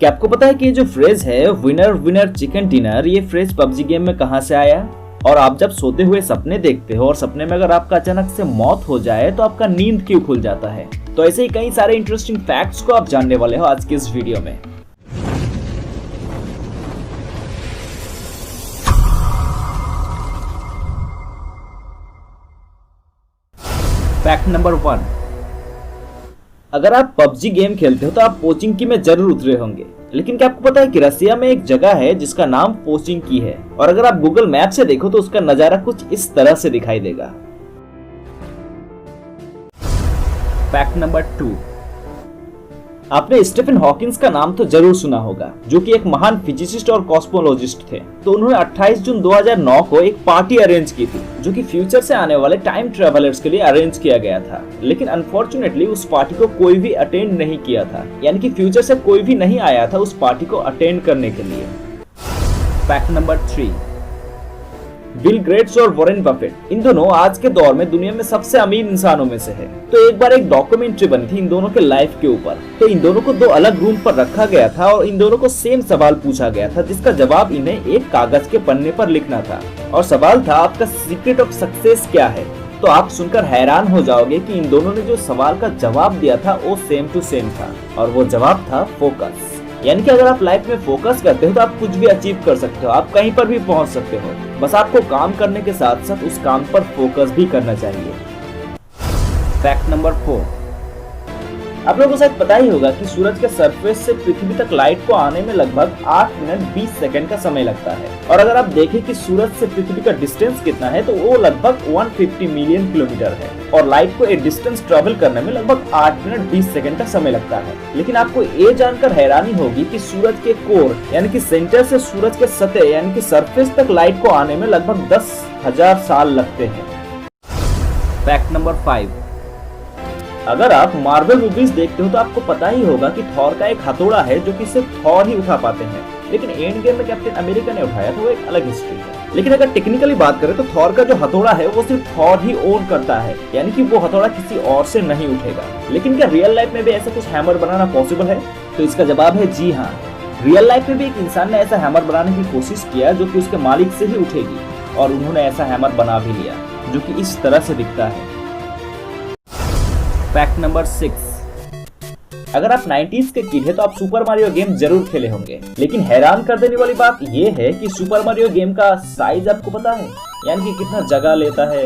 क्या आपको पता है कि ये जो फ्रेज है विनर विनर चिकन डिनर, ये फ्रेज पबजी गेम में कहां से आया? और आप जब सोते हुए सपने देखते हो और सपने में अगर आपका अचानक से मौत हो जाए तो आपका नींद क्यों खुल जाता है? तो ऐसे ही कई सारे इंटरेस्टिंग फैक्ट्स को आप जानने वाले हो आज की इस वीडियो में। फैक्ट नंबर 1, अगर आप पबजी गेम खेलते हो तो आप पोचिंकी में जरूर उतरे होंगे, लेकिन क्या आपको पता है कि रसिया में एक जगह है जिसका नाम पोचिंकी है, और अगर आप गूगल मैप से देखो तो उसका नजारा कुछ इस तरह से दिखाई देगा। फैक्ट नंबर 2, आपने स्टीफन हॉकिंस का नाम तो जरूर सुना होगा, जो कि एक महान फिजिसिस्ट और कॉस्मोलॉजिस्ट थे। तो उन्होंने 28 जून 2009 को एक पार्टी अरेंज की थी, जो कि फ्यूचर से आने वाले टाइम ट्रेवलर्स के लिए अरेंज किया गया था। लेकिन अनफॉर्चुनेटली उस पार्टी को कोई भी अटेंड नहीं किया था, यानी कि फ्यूचर से कोई भी नहीं आया था उस पार्टी को अटेंड करने के लिए। फैक्ट नंबर 3, बिल गेट्स और वॉरेन बफेट, इन दोनों आज के दौर में दुनिया में सबसे अमीर इंसानों में से है। तो एक बार एक डॉक्यूमेंट्री बनी थी इन दोनों के लाइफ के ऊपर। तो इन दोनों को 2 अलग रूम पर रखा गया था और इन दोनों को सेम सवाल पूछा गया था, जिसका जवाब इन्हें एक कागज के पन्ने पर लिखना था। और सवाल था, आपका सीक्रेट ऑफ सक्सेस क्या है? तो आप सुनकर हैरान हो जाओगे कि इन दोनों ने जो सवाल का जवाब दिया था वो सेम टू सेम था, और वो जवाब था फोकस। यानी कि अगर आप लाइफ में फोकस करते हो तो आप कुछ भी अचीव कर सकते हो, आप कहीं पर भी पहुंच सकते हो। बस आपको काम करने के साथ साथ उस काम पर फोकस भी करना चाहिए। फैक्ट नंबर 4, आप लोगों को शायद पता ही होगा कि सूरज के सरफेस से पृथ्वी तक लाइट को आने में लगभग 8 मिनट 20 सेकंड का समय लगता है। और अगर आप देखें कि सूरज से पृथ्वी का डिस्टेंस कितना है तो वो लगभग 150 मिलियन किलोमीटर है, और लाइट को एक डिस्टेंस ट्रेवल करने में लगभग 8 मिनट 20 सेकंड का समय लगता है। लेकिन आपको ये जानकर हैरानी होगी कि सूरज के कोर यानी कि सेंटर से सूरज के सतह यानी कि सरफेस तक लाइट को आने में लगभग 10,000 साल लगते हैं। फैक्ट नंबर 5, अगर आप मार्वल मूवीज देखते हो तो आपको पता ही होगा कि थॉर का एक हथौड़ा है जो कि सिर्फ थॉर ही उठा पाते हैं, लेकिन एंड गेम में कैप्टन अमेरिका ने उठाया तो वो एक अलग हिस्ट्री है। लेकिन अगर टेक्निकली बात करें तो थॉर का जो हथौड़ा है वो सिर्फ थॉर ही ओन करता है, यानी कि वो हथौड़ा किसी और से नहीं उठेगा। लेकिन क्या रियल लाइफ में भी ऐसा कुछ हैमर बनाना पॉसिबल है? तो इसका जवाब है जी हाँ। रियल लाइफ में भी एक इंसान ने ऐसा हैमर बनाने की कोशिश किया जो कि उसके मालिक से ही उठेगी, और उन्होंने ऐसा हैमर बना भी लिया जो कि इस तरह से दिखता है। फैक्ट नंबर 6, अगर आप 90s के किड है तो आप सुपर मारियो गेम जरूर खेले होंगे, लेकिन हैरान कर देने वाली बात यह है कि सुपर मारियो गेम का साइज आपको पता है, यानी कि कितना जगह लेता है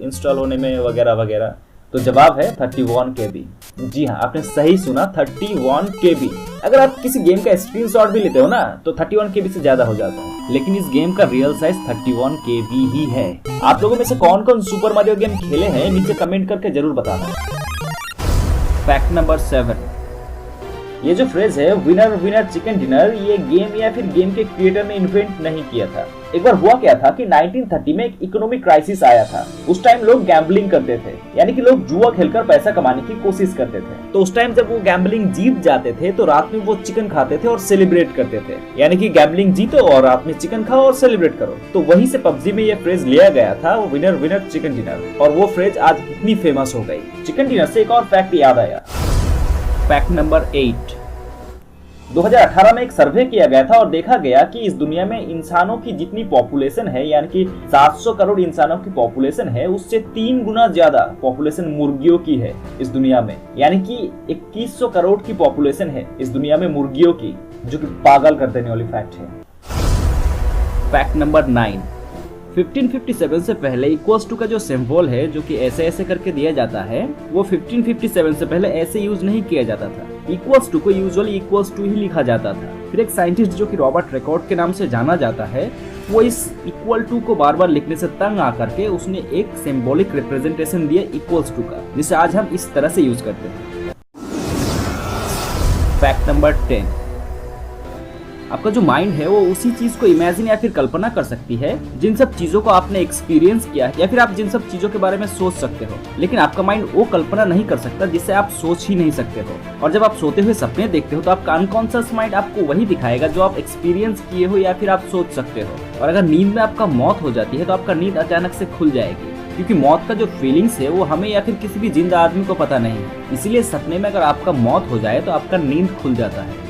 इंस्टॉल होने में वगैरह वगैरह? तो जवाब है 31 KB। जी हाँ, आपने सही सुना, 31 KB। अगर आप किसी गेम का स्क्रीनशॉट भी लेते हो ना तो 31 KB से ज्यादा हो जाता है, लेकिन इस गेम का रियल साइज 31 KB ही है। आप लोगों में से कौन कौन सुपर मारियो गेम खेले हैं नीचे कमेंट करके जरूर बताना। फैक्ट नंबर 7, ये जो फ्रेज है विनर विनर चिकन डिनर, ये गेम या फिर गेम के क्रिएटर ने इन्वेंट नहीं किया था। एक बार हुआ क्या था कि 1930 में एक इकोनॉमिक क्राइसिस आया था। उस टाइम लोग गैम्बलिंग करते थे, यानी कि लोग जुआ खेलकर पैसा कमाने की कोशिश करते थे। तो उस टाइम जब वो गैम्बलिंग जीत जाते थे तो रात में वो चिकन खाते थे और सेलिब्रेट करते थे, यानी कि गैम्बलिंग जीतो और रात में चिकन खाओ और सेलिब्रेट करो। तो वहीं से पबजी में ये फ्रेज लिया गया था, वो विनर विनर चिकन डिनर, और वो फ्रेज आज इतनी फेमस हो गई। चिकन डिनर से एक और फैक्ट याद आया। फैक्ट नंबर 8, 2018 में एक सर्वे किया गया था और देखा गया कि इस दुनिया में इंसानों की जितनी पॉपुलेशन है, यानी कि 700 करोड़ इंसानों की पॉपुलेशन है, उससे 3 गुना ज्यादा पॉपुलेशन मुर्गियों की है इस दुनिया में। यानी कि 2100 करोड़ की पॉपुलेशन है इस दुनिया में मुर्गियों की, जो कि पागल कर देने वाली फैक्ट है। फैक्ट नंबर 9, 1557 से पहले इक्वल्स टू का जो सिंबल है, जो कि ऐसे ऐसे करके दिया जाता है, वो 1557 से पहले ऐसे यूज नहीं किया जाता था। इक्वल्स टू को यूजुअली इक्वल्स टू ही लिखा जाता था। फिर एक साइंटिस्ट जो कि रॉबर्ट रिकॉर्ड के नाम से जाना जाता है, वो इस इक्वल टू को बार बार लिखने से तंग आकर के उसने एक सिंबॉलिक रिप्रेजेंटेशन दिया इक्वल्स टू का, जिसे आज हम इस तरह से यूज करते हैं। फैक्ट नंबर 10, आपका जो माइंड है वो उसी चीज को इमेजिन या फिर कल्पना कर सकती है जिन सब चीजों को आपने एक्सपीरियंस किया है, या फिर आप जिन सब चीजों के बारे में सोच सकते हो, लेकिन आपका माइंड वो कल्पना नहीं कर सकता जिससे आप सोच ही नहीं सकते हो। और जब आप सोते हुए सपने देखते हो तो आपका अनकॉन्शियस माइंड आपको वही दिखाएगा जो आप एक्सपीरियंस किए हो या फिर आप सोच सकते हो। और अगर नींद में आपका मौत हो जाती है तो आपका नींद अचानक से खुल जाएगी, क्योंकि मौत का जो फीलिंग्स है वो हमें या फिर किसी भी जिंदा आदमी को पता नहीं है। इसीलिए सपने में अगर आपका मौत हो जाए तो आपका नींद खुल जाता है।